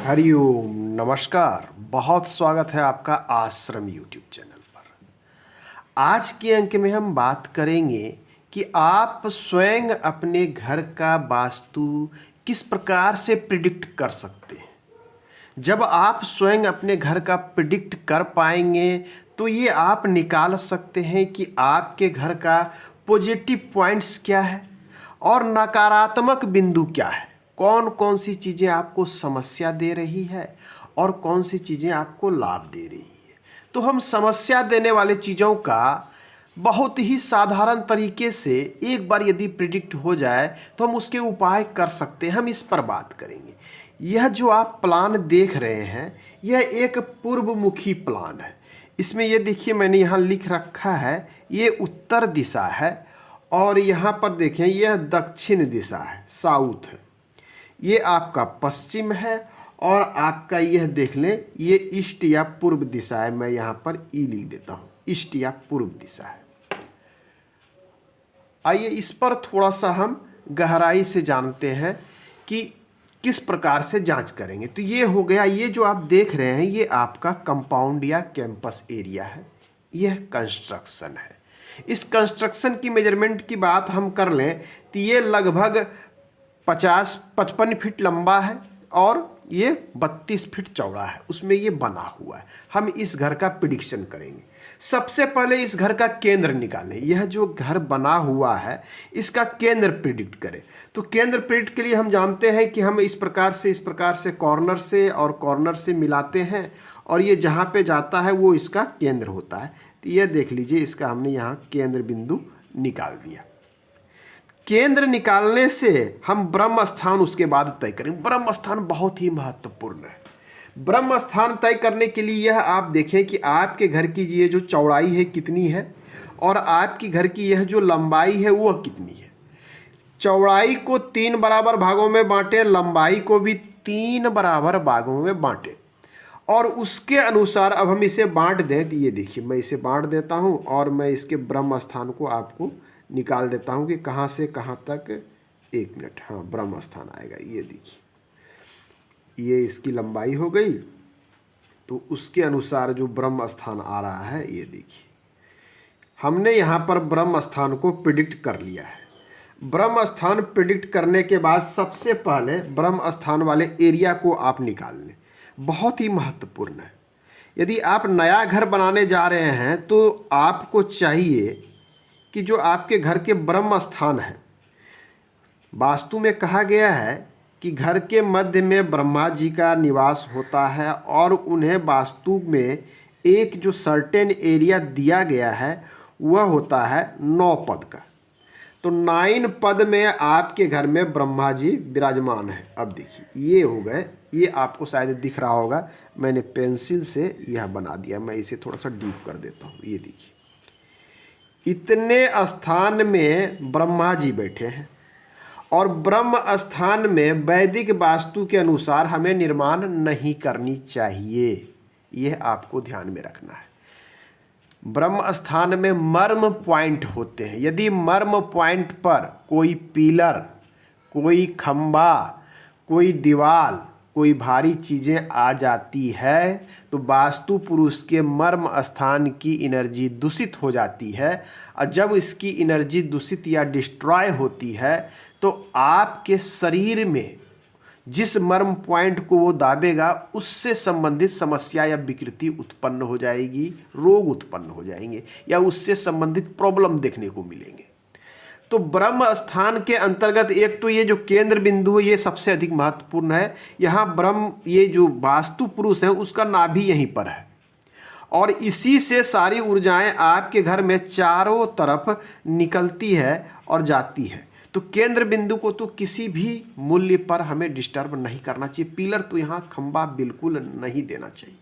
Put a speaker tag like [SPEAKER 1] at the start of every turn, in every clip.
[SPEAKER 1] हरिओम नमस्कार। बहुत स्वागत है आपका आश्रम यूट्यूब चैनल पर। आज के अंक में हम बात करेंगे कि आप स्वयं अपने घर का वास्तु किस प्रकार से प्रिडिक्ट कर सकते हैं। जब आप स्वयं अपने घर का प्रिडिक्ट कर पाएंगे तो ये आप निकाल सकते हैं कि आपके घर का पॉजिटिव पॉइंट्स क्या है और नकारात्मक बिंदु क्या है, कौन कौन सी चीज़ें आपको समस्या दे रही है और कौन सी चीज़ें आपको लाभ दे रही है। तो हम समस्या देने वाले चीज़ों का बहुत ही साधारण तरीके से एक बार यदि प्रिडिक्ट हो जाए तो हम उसके उपाय कर सकते हैं। हम इस पर बात करेंगे। यह जो आप प्लान देख रहे हैं यह एक पूर्वमुखी प्लान है। इसमें ये देखिए मैंने यहाँ लिख रखा है, ये उत्तर दिशा है और यहाँ पर देखें यह दक्षिण दिशा है, साउथ है। ये आपका पश्चिम है और आपका यह देख लें ये ईस्ट या पूर्व दिशा है। मैं यहाँ पर ई लिख देता हूँ, ईस्ट या पूर्व दिशा है। आइए इस पर थोड़ा सा हम गहराई से जानते हैं कि किस प्रकार से जांच करेंगे। तो ये हो गया, ये जो आप देख रहे हैं ये आपका कंपाउंड या कैंपस एरिया है, यह कंस्ट्रक्शन है। इस कंस्ट्रक्शन की मेजरमेंट की बात हम कर लें तो ये लगभग 50-55 फीट लंबा है और ये 32 फीट चौड़ा है, उसमें ये बना हुआ है। हम इस घर का प्रिडिक्शन करेंगे। सबसे पहले इस घर का केंद्र निकालें। यह जो घर बना हुआ है इसका केंद्र प्रिडिक्ट करें। तो केंद्र प्रिडिक्ट के लिए हम जानते हैं कि हम इस प्रकार से कॉर्नर से और कॉर्नर से मिलाते हैं और ये जहाँ पे जाता है वो इसका केंद्र होता है। तो ये देख लीजिए, इसका हमने यहाँ केंद्र बिंदु निकाल दिया। केंद्र निकालने से हम ब्रह्म स्थान उसके बाद तय करेंगे। ब्रह्म स्थान बहुत ही महत्वपूर्ण है। ब्रह्म स्थान तय करने के लिए यह आप देखें कि आपके घर की ये जो चौड़ाई है कितनी है और आपकी घर की यह जो लंबाई है वह कितनी है। चौड़ाई को 3 बराबर भागों में बांटें, लंबाई को भी 3 बराबर भागों में बांटें और उसके अनुसार अब हम इसे बांट दें। तो ये देखिए मैं इसे बांट देता हूँ और मैं इसके ब्रह्म स्थान को आपको निकाल देता हूँ कि कहाँ से कहाँ तक। 1 मिनट, हाँ ब्रह्म स्थान आएगा। ये देखिए ये इसकी लंबाई हो गई, तो उसके अनुसार जो ब्रह्म स्थान आ रहा है ये देखिए हमने यहाँ पर ब्रह्म स्थान को प्रिडिक्ट कर लिया है। ब्रह्म स्थान प्रिडिक्ट करने के बाद सबसे पहले ब्रह्म स्थान वाले एरिया को आप निकाल लें, बहुत ही महत्वपूर्ण है। यदि आप नया घर बनाने जा रहे हैं तो आपको चाहिए कि जो आपके घर के ब्रह्म स्थान है, वास्तु में कहा गया है कि घर के मध्य में ब्रह्मा जी का निवास होता है और उन्हें वास्तु में एक जो सर्टेन एरिया दिया गया है वह होता है 9 पद का। तो 9 पद में आपके घर में ब्रह्मा जी विराजमान है। अब देखिए ये हो गए, ये आपको शायद दिख रहा होगा, मैंने पेंसिल से यह बना दिया। मैं इसे थोड़ा सा डीप कर देता हूँ। ये देखिए इतने स्थान में ब्रह्मा जी बैठे हैं और ब्रह्म स्थान में वैदिक वास्तु के अनुसार हमें निर्माण नहीं करनी चाहिए। यह आपको ध्यान में रखना है। ब्रह्म स्थान में मर्म पॉइंट होते हैं। यदि मर्म पॉइंट पर कोई पिलर, कोई खंबा, कोई दीवार, कोई भारी चीज़ें आ जाती है तो वास्तु पुरुष के मर्म स्थान की एनर्जी दूषित हो जाती है और जब इसकी एनर्जी दूषित या डिस्ट्रॉय होती है तो आपके शरीर में जिस मर्म पॉइंट को वो दाबेगा उससे संबंधित समस्या या विकृति उत्पन्न हो जाएगी, रोग उत्पन्न हो जाएंगे या उससे संबंधित प्रॉब्लम देखने को मिलेंगे। तो ब्रह्म स्थान के अंतर्गत एक तो ये जो केंद्र बिंदु है ये सबसे अधिक महत्वपूर्ण है। यहाँ ब्रह्म, ये जो वास्तु पुरुष है उसका नाभि यहीं पर है और इसी से सारी ऊर्जाएं आपके घर में चारों तरफ निकलती है और जाती है। तो केंद्र बिंदु को तो किसी भी मूल्य पर हमें डिस्टर्ब नहीं करना चाहिए। पिलर तो यहाँ खंबा बिल्कुल नहीं देना चाहिए।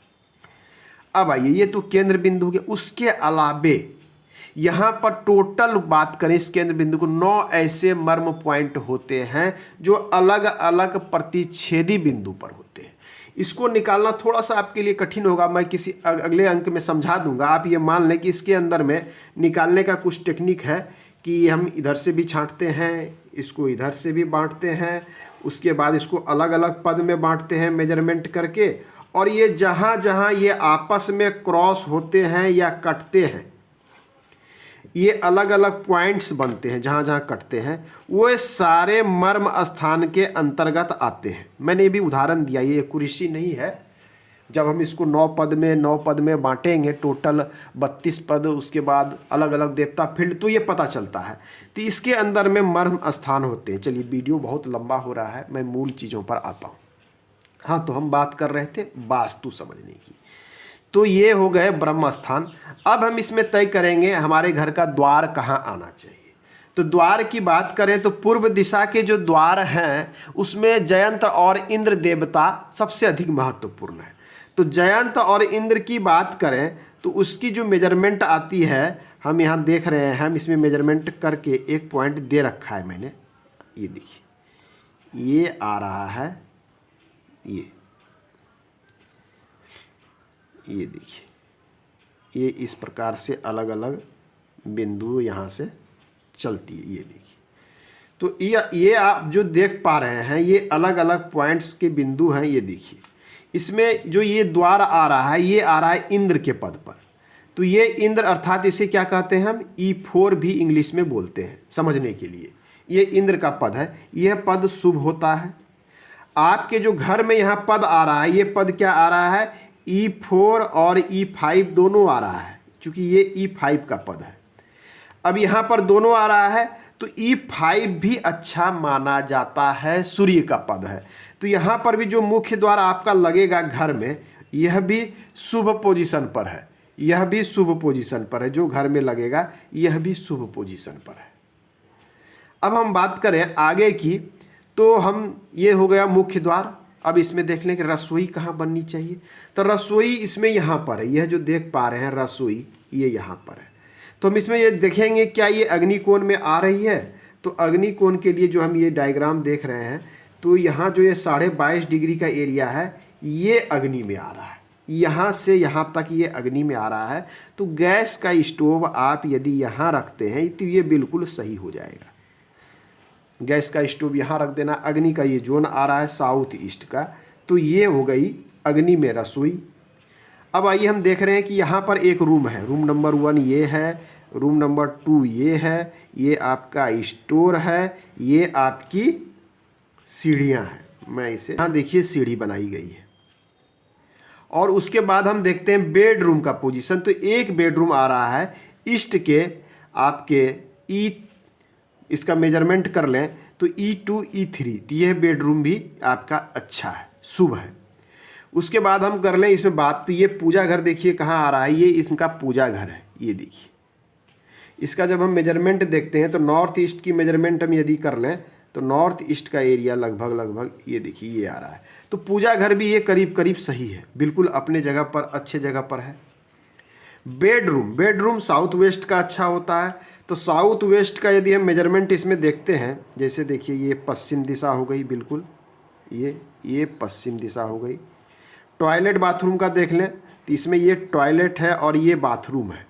[SPEAKER 1] अब आइए, ये तो केंद्र बिंदु के, उसके अलावे यहाँ पर टोटल बात करें इस केंद्र बिंदु को 9 ऐसे मर्म पॉइंट होते हैं जो अलग अलग प्रतिच्छेदी बिंदु पर होते हैं। इसको निकालना थोड़ा सा आपके लिए कठिन होगा, मैं किसी अगले अंक में समझा दूंगा। आप ये मान लें कि इसके अंदर में निकालने का कुछ टेक्निक है कि हम इधर से भी छांटते हैं, इसको इधर से भी बांटते हैं, उसके बाद इसको अलग अलग पद में बांटते हैं मेजरमेंट करके, और ये जहाँ जहाँ ये आपस में क्रॉस होते हैं या कटते हैं, ये अलग अलग पॉइंट्स बनते हैं जहाँ जहाँ कटते हैं, वो सारे मर्म स्थान के अंतर्गत आते हैं। मैंने ये भी उदाहरण दिया, ये एक्यूरेसी नहीं है। जब हम इसको 9 पद में बांटेंगे, टोटल 32 पद, उसके बाद अलग अलग देवता फील्ड, तो ये पता चलता है। तो इसके अंदर में मर्म स्थान होते हैं। चलिए, वीडियो बहुत लंबा हो रहा है, मैं मूल चीज़ों पर आता हूँ। हाँ, तो हम बात कर रहे थे वास्तु समझने की। तो ये हो गए ब्रह्म स्थान। अब हम इसमें तय करेंगे हमारे घर का द्वार कहाँ आना चाहिए। तो द्वार की बात करें तो पूर्व दिशा के जो द्वार हैं उसमें जयंत और इंद्र देवता सबसे अधिक महत्वपूर्ण है। तो जयंत और इंद्र की बात करें तो उसकी जो मेजरमेंट आती है, हम यहाँ देख रहे हैं, हम इसमें मेजरमेंट करके एक पॉइंट दे रखा है मैंने। ये देखिए, ये आ रहा है, ये देखिए, ये इस प्रकार से अलग अलग बिंदु यहाँ से चलती है। ये देखिए, तो ये आप जो देख पा रहे हैं, ये अलग अलग पॉइंट्स के बिंदु हैं। ये देखिए, इसमें जो ये द्वार आ रहा है, ये आ रहा है इंद्र के पद पर। तो ये इंद्र अर्थात इसे क्या कहते हैं, हम E4 भी इंग्लिश में बोलते हैं समझने के लिए। ये इंद्र का पद है, यह पद शुभ होता है। आपके जो घर में यहाँ पद आ रहा है, ये पद क्या आ रहा है, E4 और E5 दोनों आ रहा है, क्योंकि ये E5 का पद है। अब यहाँ पर दोनों आ रहा है, तो E5 भी अच्छा माना जाता है, सूर्य का पद है। तो यहाँ पर भी जो मुख्य द्वार आपका लगेगा घर में, यह भी शुभ पोजीशन पर है, यह भी शुभ पोजीशन पर है। जो घर में लगेगा यह भी शुभ पोजीशन पर है। अब हम बात करें आगे की, तो हम ये हो गया मुख्य द्वार। अब इसमें देख लें कि रसोई कहाँ बननी चाहिए। तो रसोई इसमें यहाँ पर है, यह जो देख पा रहे हैं रसोई, ये यहाँ पर है। तो हम इसमें ये देखेंगे क्या ये अग्निकोण में आ रही है। तो अग्निकोण के लिए जो हम ये डायग्राम देख रहे हैं, तो यहाँ जो ये 22.5 डिग्री का एरिया है, ये अग्नि में आ रहा है। यहाँ से यहाँ तक ये अग्नि में आ रहा है। तो गैस का स्टोव आप यदि यहाँ रखते हैं तो ये बिल्कुल सही हो जाएगा। गैस का स्टोव यहाँ रख देना। अग्नि का ये जोन आ रहा है साउथ ईस्ट का, तो ये हो गई अग्नि में रसोई। अब आइए हम देख रहे हैं कि यहाँ पर एक रूम है, रूम नंबर 1 ये है, रूम नंबर 2 ये है, ये आपका स्टोर है, ये आपकी सीढ़ियाँ हैं। मैं इसे यहाँ देखिए सीढ़ी बनाई गई है। और उसके बाद हम देखते हैं बेडरूम का पोजीशन। तो एक बेडरूम आ रहा है ईस्ट के आपके इसका मेजरमेंट कर लें तो E2 E3, तो यह बेडरूम भी आपका अच्छा है, शुभ है। उसके बाद हम कर लें इसमें बात, तो ये पूजा घर देखिए कहाँ आ रहा है, ये इनका पूजा घर है। ये देखिए, इसका जब हम मेजरमेंट देखते हैं तो नॉर्थ ईस्ट की मेजरमेंट हम यदि कर लें तो नॉर्थ ईस्ट का एरिया लगभग ये देखिए ये आ रहा है। तो पूजा घर भी ये करीब करीब सही है, बिल्कुल अपने जगह पर, अच्छे जगह पर है। बेडरूम साउथ वेस्ट का अच्छा होता है। तो साउथ वेस्ट का यदि हम मेजरमेंट इसमें देखते हैं, जैसे देखिए ये पश्चिम दिशा हो गई, बिल्कुल ये पश्चिम दिशा हो गई। टॉयलेट बाथरूम का देख लें तो इसमें ये टॉयलेट है और ये बाथरूम है।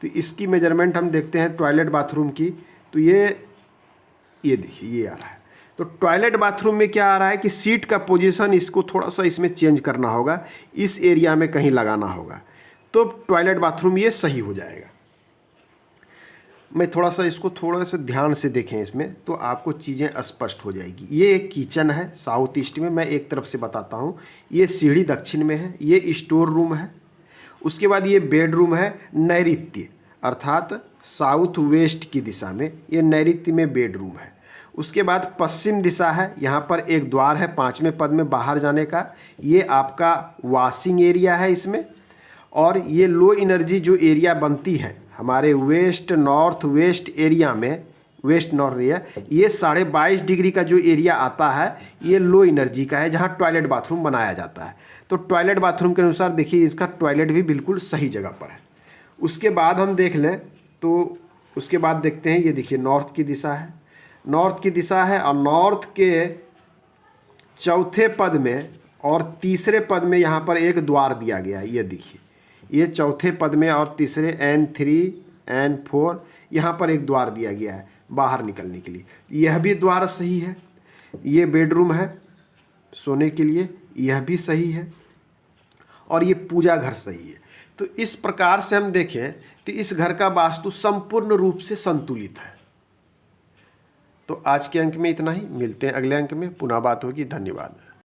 [SPEAKER 1] तो इसकी मेजरमेंट हम देखते हैं टॉयलेट बाथरूम की, तो ये देखिए ये आ रहा है। तो टॉयलेट बाथरूम में क्या आ रहा है कि सीट का पोजीशन इसको थोड़ा सा इसमें चेंज करना होगा, इस एरिया में कहीं लगाना होगा, तो टॉयलेट बाथरूम ये सही हो जाएगा। मैं थोड़ा सा इसको थोड़ा सा ध्यान से देखें इसमें, तो आपको चीज़ें स्पष्ट हो जाएगी। ये एक किचन है साउथ ईस्ट में, मैं एक तरफ से बताता हूँ। ये सीढ़ी दक्षिण में है, ये स्टोर रूम है। उसके बाद ये बेडरूम है नैऋत्य, अर्थात साउथ वेस्ट की दिशा में, ये नैऋत्य में बेडरूम है। उसके बाद पश्चिम दिशा है, यहाँ पर एक द्वार है 5वें पद में बाहर जाने का, ये आपका वॉशिंग एरिया है इसमें। और ये लो एनर्जी जो एरिया बनती है हमारे वेस्ट नॉर्थ वेस्ट एरिया में, वेस्ट नॉर्थ एरिया, ये 22.5 डिग्री का जो एरिया आता है ये लो एनर्जी का है, जहाँ टॉयलेट बाथरूम बनाया जाता है। तो टॉयलेट बाथरूम के अनुसार देखिए इसका टॉयलेट भी बिल्कुल सही जगह पर है। उसके बाद हम देख लें तो उसके बाद देखते हैं, ये देखिए नॉर्थ की दिशा है, नॉर्थ की दिशा है। और नॉर्थ के चौथे पद में और तीसरे पद में यहाँ पर एक द्वार दिया गया है। ये देखिए ये चौथे पद में और तीसरे N3 N4 यहाँ पर एक द्वार दिया गया है बाहर निकलने के लिए, यह भी द्वार सही है। ये बेडरूम है सोने के लिए, यह भी सही है, और ये पूजा घर सही है। तो इस प्रकार से हम देखें तो इस घर का वास्तु संपूर्ण रूप से संतुलित है। तो आज के अंक में इतना ही, मिलते हैं अगले अंक में, पुनः बात होगी। धन्यवाद।